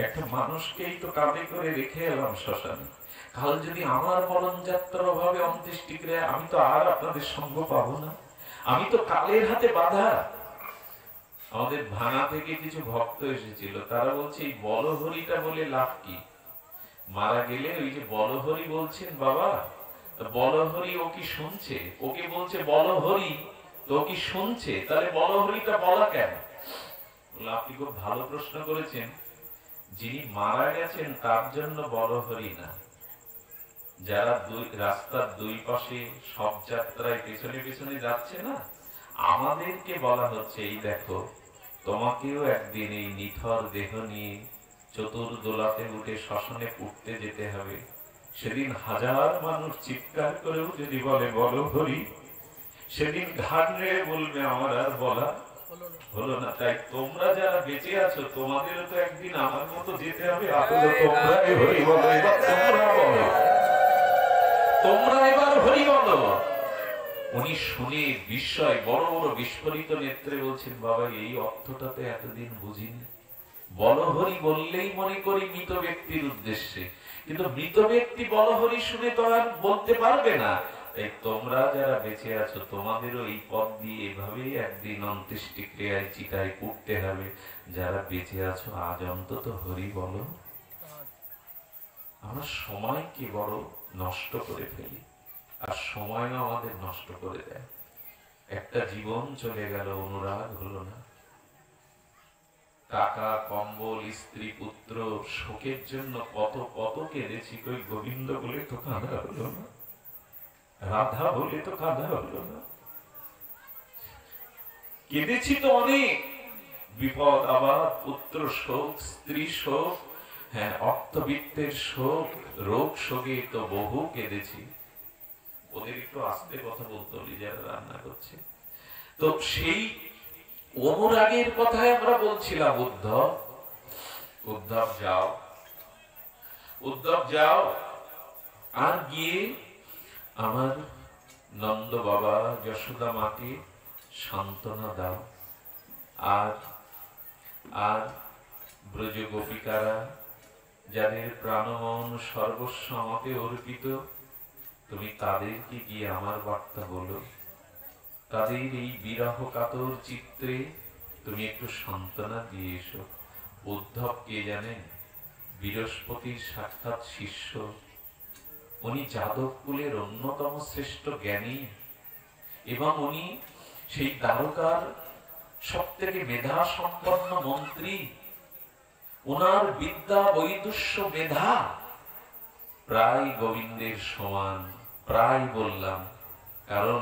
একটা মানুষকেই তো কাঁধে করে রেখে এলাম শ্মশানে, কাল যদি আমার মরণ যাত্রার অভাবে অন্ত্যেষ্টিক্রিয়া, আমি তো আর আপনাদের সঙ্গ পাবো না, আমি তো কালের হাতে বাঁধা। আমাদের ভাঙা থেকে কিছু ভক্ত এসেছিল, তারা বলছে এই বলহরিটা বলে লাভ কি? মারা গেলে ওই যে বলহরি বলছেন বাবা, বলহরি ও কি শুনছে? ওকে বলছে বলহরি, তো কি শুনছে? তাহলে বলহরিটা বলা কেন? আপনি খুব ভালো প্রশ্ন করেছেন। যিনি মারা গেছেন তার জন্য বলহরি না, যারা রাস্তার দুই পাশে সব যাত্রায় পেছনে পেছনে যাচ্ছে না, আমাদেরকে বলা হচ্ছে, এই দেখো তোমাকেও একদিন এই নিথর দেহ নিয়ে চতুর্দোলাতে উঠে শ্মশানে পুড়তে যেতে হবে। সেদিন হাজার মানুষ চিৎকার করেও যদি বলে বলহরি, সেদিন ঘাট নেড়ে বলবে আমার আর বলা হলো না। তাই তোমরা যারা বেঁচে আছো তোমাদেরও তো একদিন আমার মতো যেতে হবে। তোমরা এবার হরি বলো। উনি শুনে বিস্ময় বড় বড় বিস্ফোরিত নেত্রে বলছেন, বাবা এই অর্থটা তো এতদিন বুঝিনি। বলহরি বললেই মনে করি মৃত ব্যক্তির উদ্দেশ্যে, কিন্তু মৃত ব্যক্তি বলহরি শুনে তো আর বলতে পারবে না। তাই তোমরা যারা বেঁচে আছো তোমাদেরও এই পথ দিয়ে এভাবেই একদিন অন্ত্যেষ্টি ক্রিয়ায় চিতায় উঠতে হবে। যারা বেঁচে আছো আজ অন্তত হরি বলো। আমরা সময়কে বড় নষ্ট করে ফেলি, আর সময়ও আমাদের নষ্ট করে দেয়। একটা জীবন চলে গেল, অনুরাগ হলো না। টাকা, কম্বল, স্ত্রী, পুত্র, শোকের জন্য কত কত কেঁদেছি। কই গোবিন্দ বলে তো কাঁদা হলো না, রাধা বলে তো কাঁদা হলো না। কেঁদেছি তো অনেক, বিপদ আবার, পুত্র শোক, স্ত্রী শোক, হ্যাঁ অর্থবিত্তের শোক, রোগ শোকে তো বহু কেঁদেছি। ওদের একটু আস্তে কথা বলতে হলি যারা রান্না করছে। তো সেই অনুরাগের কথাই আমরা বলছিলাম। উদ্ধব, উদ্ধব যাও, উদ্ধব যাও, আর গিয়ে আমার নন্দ বাবা যশোদা মাকে সান্ত্বনা দাও। আর আর ব্রজ গোপিকারা যাদের প্রাণমন সর্বস্ব আমাকে অর্পিত, তুমি তাদেরকে গিয়ে আমার বার্তা বলো। তাদের এই বিরহ কাতর চিত্রে তুমি একটু সান্ত্বনা দিয়ে এসো। উদ্ধব কে জানেন? বৃহস্পতির সাক্ষাৎ শিষ্য। উনি যাদব কুলের অন্যতম শ্রেষ্ঠ জ্ঞানী, এবং উনি সেই দ্বারকার সব থেকে মেধা সম্পন্ন মন্ত্রী। ওনার বিদ্যা বৈদুষ্য মেধা প্রায় গোবিন্দের সমান, প্রায় বললাম, কারণ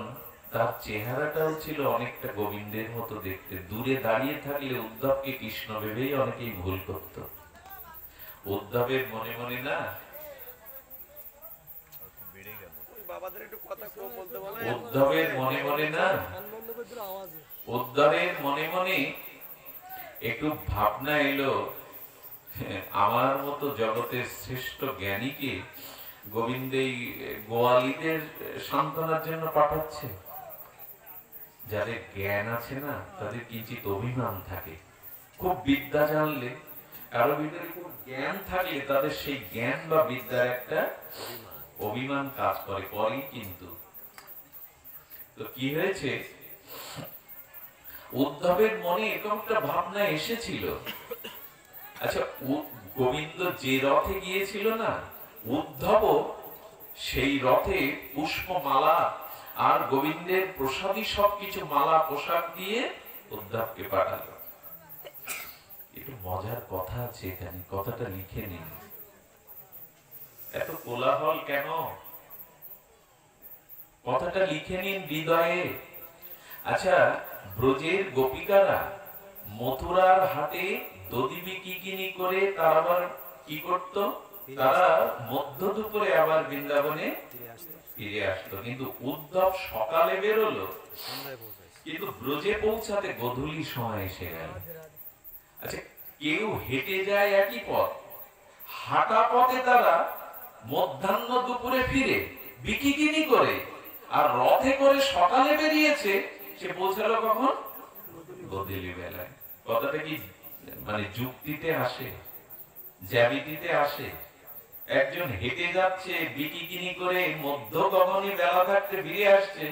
তার চেহারাটাও ছিল অনেকটা গোবিন্দের মতো দেখতে। দূরে দাঁড়িয়ে থাকলে উদ্ধবকে কৃষ্ণ ভেবেই অনেকেই ভুল করত। উদ্ধবের মনে মনে না, উদ্ধবের মনে মনে না, উদ্ধবের মনে মনে একটু ভাবনা এলো, আমার মতো জগতের শ্রেষ্ঠ জ্ঞানীকে গোবিন্দ এই গোয়ালীদের সান্ত্বনার জন্য পাঠাচ্ছে। যাদের জ্ঞান আছে না, তাদের কিঞ্চিত অভিমান থাকে। খুব বিদ্যা জানলে, কারো ভিতরে খুব জ্ঞান থাকলে তাদের সেই জ্ঞান বা বিদ্যার একটা অভিমান কাজ করে, করেই কিন্তু। তো কি হয়েছে, উদ্ধবের মনে এরকম একটা ভাবনা এসেছিল। আচ্ছা, গোবিন্দ যে রথে গিয়েছিল না, উদ্ধব সেই রথে পুষ্পমালা আর গোবিন্দের প্রসাদী সবকিছু মালা পোশাক দিয়ে উদ্ধবকে পাঠালো। একটু মজার কথা আছে এখানে, কথাটা লিখে নিন। এত কোলাহল কেন? কথাটা লিখে নিন হৃদয়ে। আচ্ছা, ব্রজের গোপিকারা মথুরার হাটে দধি বিক্রি করে তারা আবার কি করত? তারা মধ্য দুপুরে আবার বৃন্দাবনে ফিরে আসতো। কিন্তু উদ্ধব সকালে বেরোলো, কিন্তু ব্রজে পৌঁছাতে গোধূলি সময় এসে গেল। আচ্ছা, কেউ হেঁটে যায় একই পথ, হাঁটা পথে তারা মধ্যাহ্ন দুপুরে ফিরে বিকিকিনি করে, আর রথে করে সকালে বেরিয়েছে, সে পৌঁছালো কখন? গোধূলি বেলায়। কথাটা কি মানে যুক্তিতে আসে, জ্যামিতিতে আসে? একজন হেঁটে যাচ্ছে বিকিকিনি করে, মধ্য গগনে বেলা থাকতে ফিরে আসছে,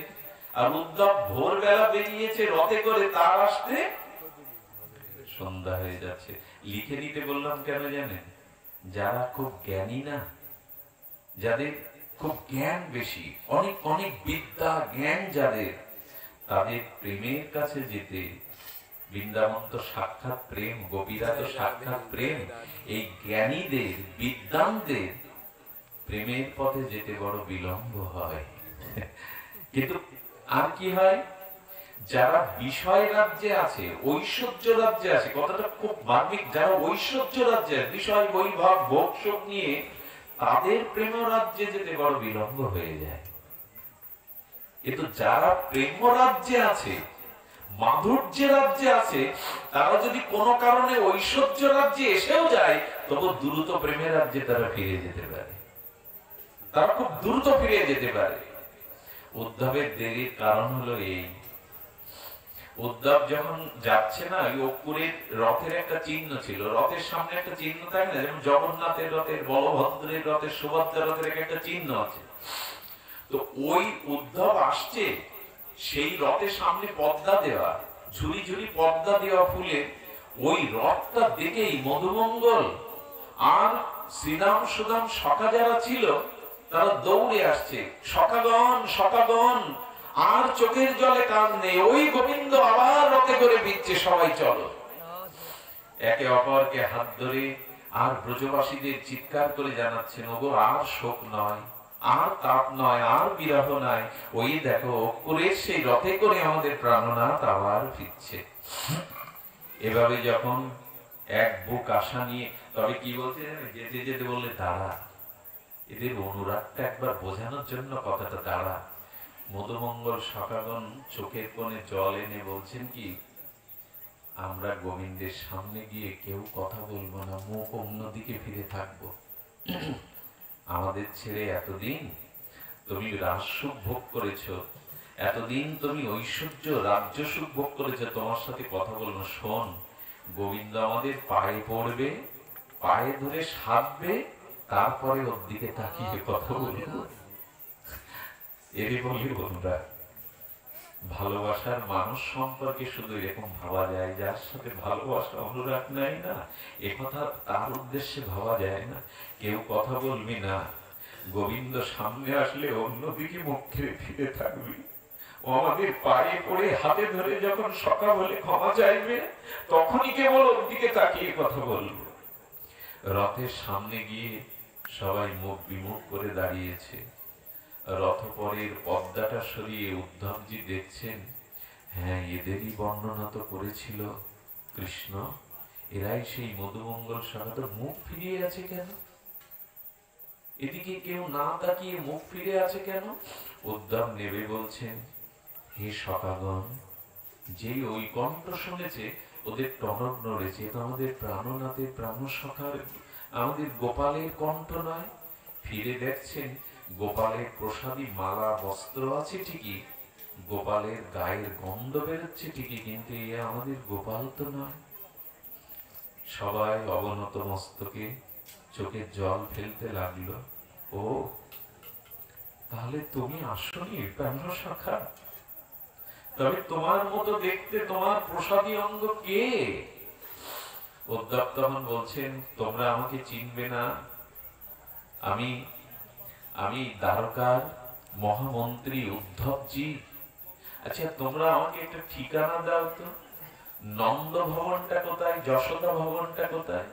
আর উদ্ধব ভোর বেলা বেরিয়েছে রথে করে, তার আসতে সন্ধ্যা হয়ে যাচ্ছে। লিখে নিতে বললাম কেন জানেন? যারা খুব জ্ঞানী না, যাদের খুব জ্ঞান বেশি, অনেক অনেক বিদ্যা জ্ঞান যাদের, তাদের প্রেমের কাছে যেতে, বৃন্দাবন তো সাক্ষাৎ প্রেম, গোপীরা তো সাক্ষাৎ প্রেম, এই জ্ঞানীদের বিদ্বানদের প্রেমের পথে যেতে বড় বিলম্ব হয়। কিন্তু আর কি হয়, যারা বিষয় রাজ্যে আছে, ঐশ্বর্য রাজ্যে আছে, কথাটা খুব মার্মিক, যারা ঐশ্বর্য রাজ্যে বিষয় বৈভব ভোগ শোক নিয়ে, তাদের প্রেম রাজ্যে যেতে বড় বিলম্ব হয়ে যায়। কিন্তু যারা প্রেম রাজ্যে আছে, মাধুর্য রাজ্যে আছে, তারা যদি কোনো কারণে ঐশ্বর্য রাজ্যে এসেও যায়, তবু দ্রুত প্রেমের রাজ্যে তারা ফিরে যেতে পারে, তারা খুব দ্রুত ফিরে যেতে পারে। উদ্ধবের দেরির কারণ হলো এই, উদ্ধব যখন যাচ্ছে না, ওই অপুরের রথের একটা চিহ্ন ছিল, রথের সামনে একটা চিহ্ন থাকে না, যেমন জগন্নাথের রথের, বলভদ্রের রথের, সুভদ্রা রথের একটা চিহ্ন আছে। তো ওই উদ্ধব আসছে, সেই রথের সামনে পর্দা দেওয়া, ঝুরি ঝুরি পর্দা দেওয়া ফুলে, ওই রথটা দেখেই মধুমঙ্গল আর শ্রীরাম সুদাম সখা যারা ছিল তারা দৌড়ে আসছে, সখাগণ সখাগণ, আর চোখের জলে কাজ নেই, ওই গোবিন্দ আবার রথে করে দিচ্ছে, সবাই চলো। একে অপরকে হাত ধরে আর ব্রজবাসীদের চিৎকার করে জানাচ্ছেন, ওগো আর শোক নয়, আর তাপ নয়, আর বিরহ নাই, ওই দেখো অপুরের সেই রথে করে আমাদের প্রাণনাথ আবার ফিরছে। এভাবে যখন এক বুক আশা নিয়ে, তবে কি বলছে যেতে যেতে বললে দাঁড়া, এদের অনুরাগটা একবার বোঝানোর জন্য কথাটা দাঁড়া। মধুমঙ্গল সখাগণ চোখের কোণে জল এনে বলছেন কি, আমরা গোবিন্দের সামনে গিয়ে কেউ কথা বলবো না, মুখ অন্যদিকে ফিরে থাকবো। আমাদের ছেড়ে এতদিন তুমি রাজসুখ ভোগ করেছো, এতদিন তুমি ঐশ্বর্য রাজ্য সুখ ভোগ করেছো, তোমার সাথে কথা বলবো। শোন, গোবিন্দ আমাদের পায়ে পড়বে, পায়ে ধরে সাধবে, তারপরে ওর দিকে তাকিয়ে কথা বলবো। এরই বলি বন্ধুরা, ভালোবাসার মানুষ সম্পর্কে শুধু এরকম ভাবা যায়, যার সাথে ভালোবাসা অনুরাগ নাই না, একথা তার উদ্দেশ্যে ভাবা যায় না। কেউ কথা বলবি না, গোবিন্দ সামনে আসলে অন্যদিকে মুখ ফিরে থাকবি। ও আমাদের পায়ে পড়ে হাতে ধরে যখন সখা বলে ক্ষমা চাইবে, তখনই কেবল ওর দিকে তাকিয়ে কথা বলবো। রথের সামনে গিয়ে সবাই মুখ বিমুখ করে দাঁড়িয়েছে। রথপরের পর্দাটা সরিয়ে উদ্ধবজি দেখছেন, হ্যাঁ এদেরই বর্ণনা তো করেছিল কৃষ্ণ, এরাই সেই মধুমঙ্গল সখা। তো মুখ ফিরিয়ে আছে কেন, এদিকে কেউ না তাকিয়ে মুখ ফিরে আছে কেন? উদ্ধব নেবে বলছেন, হে সখাগণ, যেই ওই কণ্ঠ শুনেছে ওদের টনক নড়েছে, তো আমাদের প্রাণনাথের প্রাণ সখার, আমাদের গোপালের কণ্ঠ নয়। ফিরে দেখছেন গোপালের প্রসাদী মালা বস্ত্র আছে ঠিকই, গোপালের গায়ের গন্ধ বেরোচ্ছে ঠিকই, কিন্তু এ আমাদের গোপাল তো নয়। সবাই অবনত মস্তকে চোখের জল ফেলতে লাগলো। ও তাহলে তুমি আসনি প্রাণ সখা, তবে তোমার মতো দেখতে তোমার প্রসাদী অঙ্গ কে? উদ্ধব তখন বলছেন, তোমরা আমাকে চিনবে না, আমি আমি দ্বারকার মহামন্ত্রী উদ্ধবজি। আচ্ছা তোমরা আমাকে একটা ঠিকানা দাও তো, নন্দ ভবনটা কোথায়, যশোদা ভবনটা কোথায়?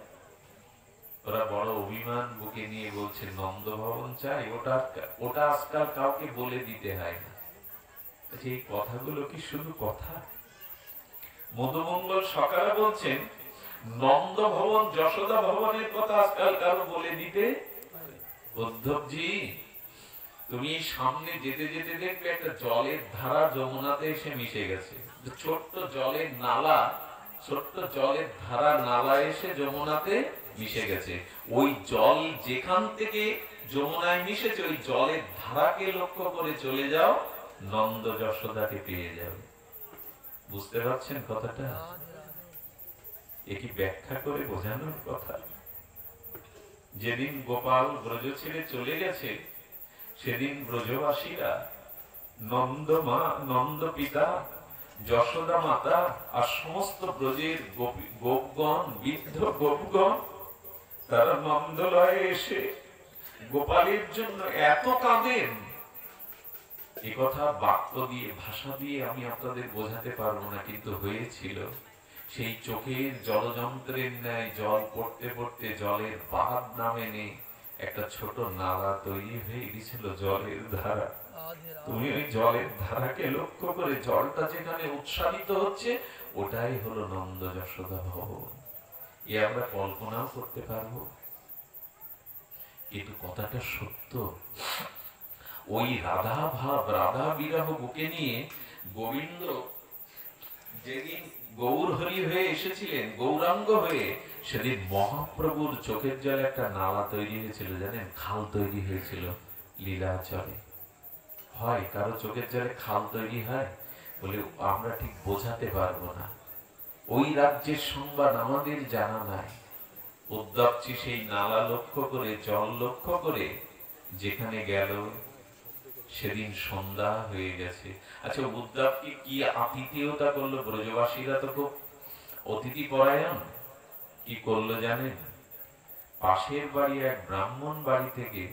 ওরা বড় অভিমান বুকে নিয়ে বলছে, নন্দ ভবন চাই, ওটা আজকাল কাউকে বলে দিতে হয় না। এই কথাগুলো কি শুধু কথা? মধুমঙ্গল সকালে বলছেন, নন্দ ভবন যশোদা ভবনের কথা আজকাল কারো বলে দিতে? উদ্ধবজি, তুমি সামনে যেতে যেতে দেখবে একটা জলের ধারা যমুনাতে এসে মিশে গেছে, ছোট্ট জলের নালা, ছোট্ট জলের ধারা নালা এসে যমুনাতে মিশে গেছে। ওই জল যেখান থেকে যমুনায় মিশেছে, ওই জলের ধারাকে লক্ষ্য করে চলে যাও, নন্দ যশোদাকে পেয়ে যাবে। বুঝতে পারছেন কথাটা? একই ব্যাখ্যা করে বোঝানোর কথা। যেদিন গোপাল ব্রজ ছেড়ে চলে গেছে, সেদিন ব্রজবাসীরা নন্দ মা, নন্দ পিতা, যশোদা মাতা আর সমস্ত ব্রজের গোপগণ, বৃদ্ধ গোপগণ, তারা নন্দলয়ে এসে গোপালের জন্য এত কাঁদেন, এ কথা বাক্য দিয়ে, ভাষা দিয়ে আমি আপনাদের বোঝাতে পারবো না, কিন্তু হয়েছিল। সেই চোখের জলযন্ত্রের ন্যায় জল পড়তে পড়তে জলের বাঁধ নামে নেই, একটা ছোট নালা তৈরি হয়ে গেছিল, জলের ধারা। তুমি ওই জলের ধারাকে লক্ষ্য করে জলটা যেখানে উৎসারিত হচ্ছে, ওটাই হলো নন্দ যশোদা ভবন। এ আমরা কল্পনাও করতে পারবো, কিন্তু কথাটা সত্য। ওই রাধা ভাব, রাধা বিরহ বুকে নিয়ে গোবিন্দ যেদিন গৌর হরি হয়ে এসেছিলেন, গৌরাঙ্গ হয়ে, সেদিন মহাপ্রভুর চোখের জলে একটা নালা তৈরি হয়েছিল, জানেন? খাল তৈরি হয়েছিল লীলাচলে। হয় কারো চোখের জলে খাল তৈরি হয় বলে আমরা ঠিক বোঝাতে পারবো না। ওই রাজ্যের সংবাদ আমাদের জানা নাই। উদ্ধবজি সেই নালা লক্ষ্য করে, জল লক্ষ্য করে যেখানে গেল, সেদিন সন্ধ্যা হয়ে গেছে। আচ্ছা, উদ্ধব কি আতিথেয়তা করলো? ব্রজবাসীরা তো খুব অতিথি পরায়ণ। কি করলো জানেন? পাশের বাড়ি এক ব্রাহ্মণ বাড়ি থেকে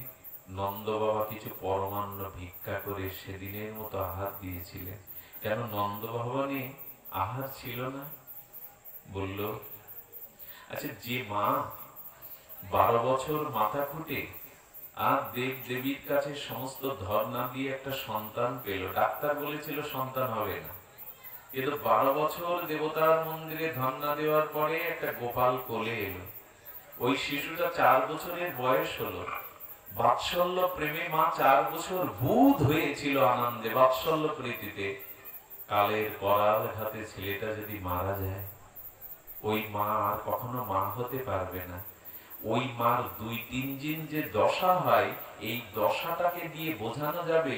নন্দ বাবা কিছু পরমান্ন ভিক্ষা করে সেদিনের মতো আহার দিয়েছিলেন। কেন নন্দ ভবনে আহার ছিল না? বলল, আচ্ছা, যে মা 12 বছর মাথা খুঁটে আর দেব দেবীর কাছে সমস্ত ধর্ণা দিয়ে একটা সন্তান পেল, ডাক্তার বলেছিল সন্তান হবে না, কিন্তু 12 বছর দেবতার মন্দিরে ধর্ণা দেওয়ার পরে একটা গোপাল কোলে এলো। ওই শিশুটা 4 বছরের বয়স হলো। বাৎসল্য প্রেমে মা 4 বছর ভূত হয়েছিল আনন্দে, বাৎসল্য প্রীতিতে। কালের করাল হাতে ছেলেটা যদি মারা যায়, ওই মা আর কখনো মা হতে পারবে না। ওই মার 2-3 দিন যে দশা হয়, এই দশাটাকে দিয়ে বোঝানো যাবে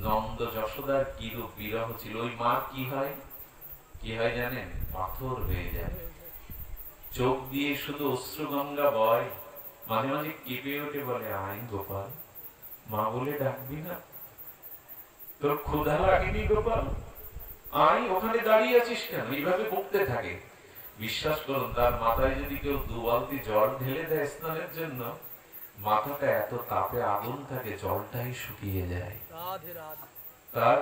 নন্দ যশোদার কিরূপ বিরহ ছিল। ওই মার কি হয়, কি হয় জানেন? পাথর হয়ে যায়, চোখ দিয়ে শুধু অশ্রুগঙ্গা বয়, মাঝে মাঝে কেঁপে ওঠে, বলে, আয় গোপাল, মা বলে ডাকবি না? তোর ক্ষুধা লাগেনি গোপাল? আয়, ওখানে দাঁড়িয়ে আছিস কেন? এইভাবে বকতে থাকে। বিশ্বাস করুন, তার মাথায় যদি কেউ 2 বালতি জল ঢেলে দেয় স্নানের জন্য, মাথাটা এত তাপে আগুন থাকে, জলটাই শুকিয়ে যায়। তার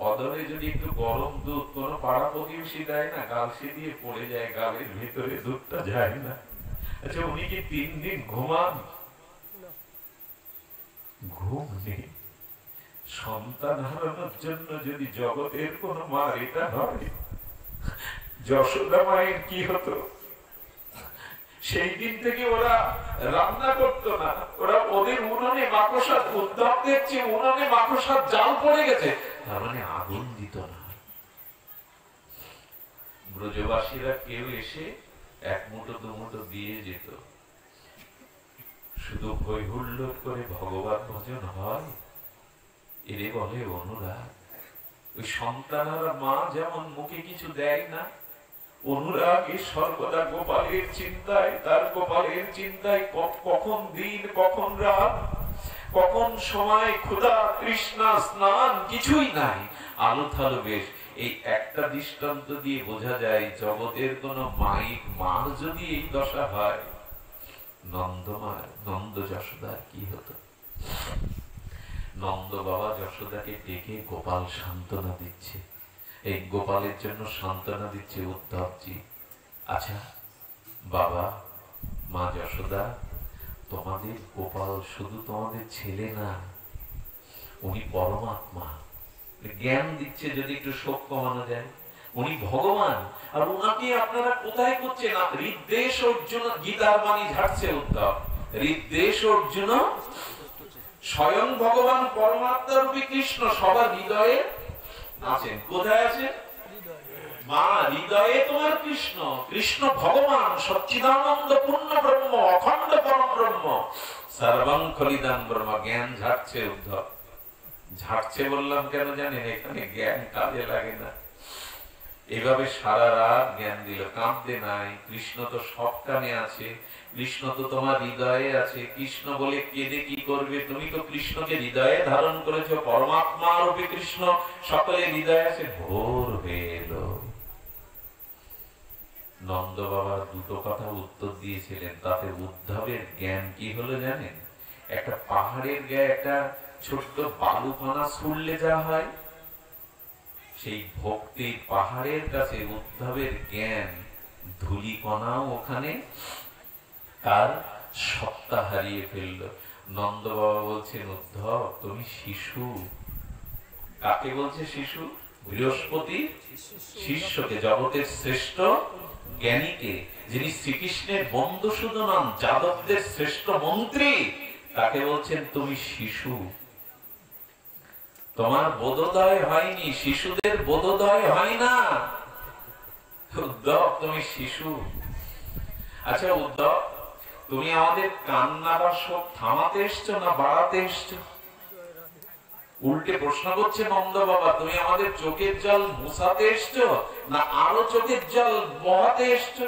অদরে যদি একটু গরম দুধ কোন পাড়া প্রতিবেশী দেয় না, গালসি দিয়ে পড়ে যায়, গালের ভিতরে দুধটা যায় না। আচ্ছা, উনি কি 3 দিন ঘুমান? ঘুম নেই। সন্তান হারানোর জন্য যদি জগতের কোন মা এটা হয়, যশোদা মায়ের কি হতো? সেই দিন থেকে ওরা রান্না করতো না। ওরা ওদের উনুনে মাকড়সার, উদ্ধব দেখছে উনুনে মাকড়সার জাল পড়ে গেছে, তার মানে আগুন দিত না। ব্রজবাসীরা কেউ এসে 1 মুঠো 2 মুঠো দিয়ে যেত। শুধু হই হুল্লোড় করে ভগবান ভজন হয়, এরে বলে অনুরাগ। ওই সন্তানরা মা যেমন মুখে কিছু দেয় না, অনুরাগে সর্বদা গোপালের চিন্তায়, তার গোপালের চিন্তায় কখন দিন, কখন রাত, কখন সময়, ক্ষুধা তৃষ্ণা, স্নান কিছুই নাই, আলো থালো বেশ। এই একটা দৃষ্টান্ত দিয়ে বোঝা যায় জগতের কোন মার যদি এই দশা হয়, নন্দ যশোদার কি হতো? নন্দ বাবা যশোদাকে ডেকে গোপাল সান্ত্বনা দিচ্ছে। এই গোপালের জন্য সান্ত্বনা দিচ্ছে উদ্ধবজি। আচ্ছা বাবা, মা যশোদা, তোমাদের গোপাল শুধু তোমাদের ছেলে না, উনি পরমাত্মা। জ্ঞান দিচ্ছে যদি একটু শোক কমানো যায়, উনি ভগবান। আর উনাকে আপনারা কোথায় করছেন? হৃদ্দেশ অর্জুন, গীতার বাণী ঝাড়ছে উদ্ধব। হৃদ্দেশ অর্জুন, স্বয়ং ভগবান পরমাত্মা রূপী কৃষ্ণ সবার হৃদয়ে আছেন। কোথায় আছেন? মা হৃদয়ে তোমার কৃষ্ণ। কৃষ্ণ ভগবান, সচ্চিদানন্দ পূর্ণ ব্রহ্ম, অখণ্ড পরম ব্রহ্ম, সর্বং খলিদান ব্রহ্ম। জ্ঞান ঝাড়ছে উদ্ধব। ঝাড়ছে বললাম কেন জানেন? এখানে জ্ঞান কাজে লাগে না। এভাবে সারা রাত জ্ঞান দিল, কাঁদতে নাই। কৃষ্ণ তো সব কানে আছে, কৃষ্ণ তো তোমার হৃদয়ে আছে। কৃষ্ণ বলে কেঁদে কি করবে? তুমি তো কৃষ্ণকে হৃদয়ে ধারণ করেছো, পরমাত্মা রূপে কৃষ্ণ সকলের হৃদয়ে আছে। ভোর হয়ে এলো। নন্দ বাবা 2টো কথা উত্তর দিয়েছিলেন, তাতে উদ্ধবের জ্ঞান কি হলো জানেন? একটা পাহাড়ের গায়ে একটা ছোট্ট বালুকণা ছুড়লে যা হয়, সেই ভক্তির পাহাড়ের কাছে উদ্ধবের জ্ঞান ধূলিকণাও ওখানে তার সত্তা হারিয়ে ফেলল। নন্দ বাবা বলছেন, উদ্ধব তুমি শিশু। কাকে বলছে শিশু? বৃহস্পতি শিষ্যকে, জগতের শ্রেষ্ঠ জ্ঞানীকে, যিনি শ্রীকৃষ্ণের বন্ধু শুধু নন, যাদবদের শ্রেষ্ঠ মন্ত্রী, তাকে বলছেন তুমি শিশু। তোমার বোধোদয় হয়নি, শিশুদের বোধোদয় হয় না। উদ্ধব, তুমি শিশু। আচ্ছা উদ্ধব, তুমি আমাদের কান্নার শোক থামাতে এসছো না বাড়াতে এসছো? উল্টে প্রশ্ন করছে নন্দ বাবা, তুমি আমাদের চোখের জল মুছাতে এসছো না আরো চোখের জল বহাতে এসছো?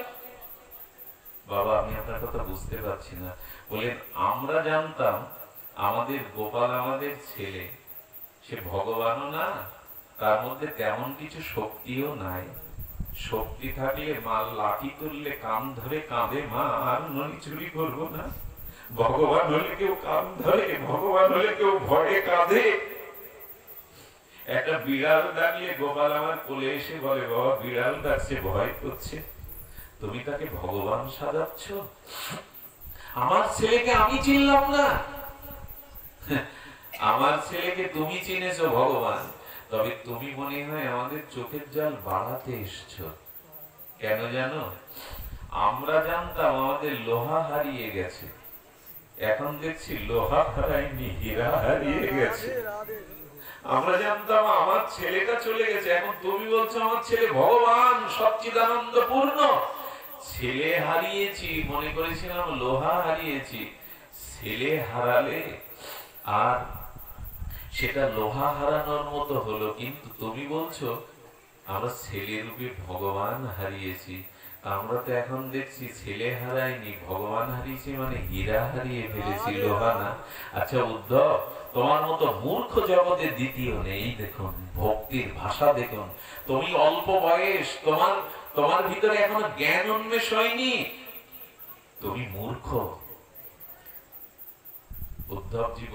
বাবা, আমি আপনার কথা বুঝতে পারছি না। বলেন, আমরা জানতাম আমাদের গোপাল আমাদের ছেলে, সে ভগবানও না, তার মধ্যে তেমন কিছু শক্তিও নাই। শক্তি থাকলে মা লাঠি তুললে কান ধরে কাঁদে, মা আর ননি চুরি করবো না। ভগবান হলে কেউ কান ধরে, ভগবান হলে কেউ ভয়ে কাঁদে। একটা বিড়াল ডাকলে গোপাল আমার কোলে এসে বলে, বাবা বিড়াল ডাকছে, ভয় করছে, তুমি তাকে ভগবান সাজাচ্ছ। আমার ছেলেকে আমি চিনলাম না, আমার ছেলেকে তুমি চিনেছো ভগবান। তবে তুমি মনে হয় আমাদের চোখের জল বাড়াতে এসছো। কেন জানো? আমরা জানতাম আমাদের লোহা হারিয়ে গেছে, এখন দেখছি লোহা হারায়নি, হীরা হারিয়ে গেছে। আমরা জানতাম আমার ছেলেটা চলে গেছে, এখন তুমি বলছো আমার ছেলে ভগবান সচ্চিদানন্দ পূর্ণ। ছেলে হারিয়েছি, মনে করেছিলাম লোহা হারিয়েছি। ছেলে হারালে আর সেটা লোহা হারানোর মতো হলো, কিন্তু তুমি বলছো আমরা ছেলে রূপে ভগবান হারিয়েছি। আমরা তো এখন দেখছি ছেলে হারাইনি, ভগবান হারিয়েছি, মানে হীরা হারিয়ে ফেলেছি, লোহা না। আচ্ছা উদ্ধব, তোমার মতো মূর্খ জগতে দ্বিতীয় নেই। দেখুন ভক্তির ভাষা দেখুন। তুমি অল্প বয়স, তোমার ভিতরে এখনো জ্ঞান উন্মেষ হয়নি, তুমি মূর্খ। উদ্ধবজি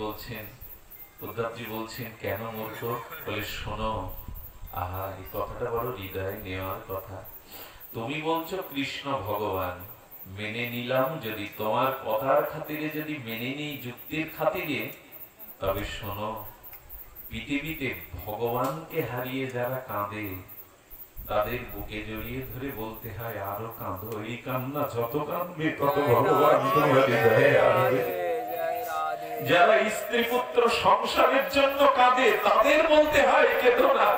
বলছেন কেন মূর্খ? বলে শোনো, আহা, এই কথাটা বড় হৃদয়ে নেওয়ার কথা। তুমি বলছো কৃষ্ণ ভগবান, মেনে নিলাম, যদি তোমার কথার খাতিরে যদি মেনে নিই, যুক্তির খাতিরে, তবে শোনো, পৃথিবীতে ভগবানকে হারিয়ে যারা কাঁদে তাদের বুকে জড়িয়ে ধরে বলতে হয় আরো কাঁদো, এই কান্না যত কাঁদবে তত ভগবান তোমার হৃদয়ে আসবে। যারা স্ত্রী পুত্র সংসারের জন্য কাঁদে তাদের বলতে হয় কেঁদো না।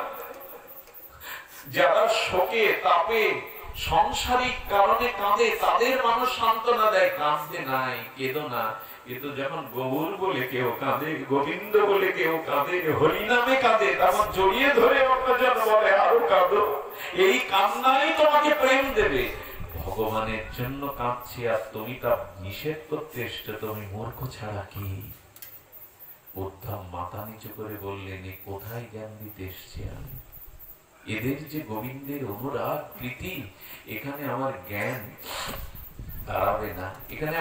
যারা শোকে তাপে সংসারিক কারণে কাঁদে তাদের মানুষ সান্ত্বনা দেয়, কাঁদতে নাই, কেঁদো না। কিন্তু যখন গৌর বলে কেউ কাঁদে, গোবিন্দ বলে কেউ কাঁদে, হরিনামে কাঁদে, তখন জড়িয়ে ধরে অন্যজন বলে আরো কাঁদো, এই কান্নাই তোমাকে প্রেম দেবে। ভগবানের জন্য কাঁদছি আর তুমি তা নিষেধ করতে এসছো, তুমি মূর্খ ছাড়া কি? উদ্ধব মাথা নিচু করে বললেন, এ কোথায় জ্ঞান দিতে এসছি আমি? এদের যে গোবিন্দের অনুরাগ প্রীতি, এখানে আমার জ্ঞান দাঁড়াবে না। এখানে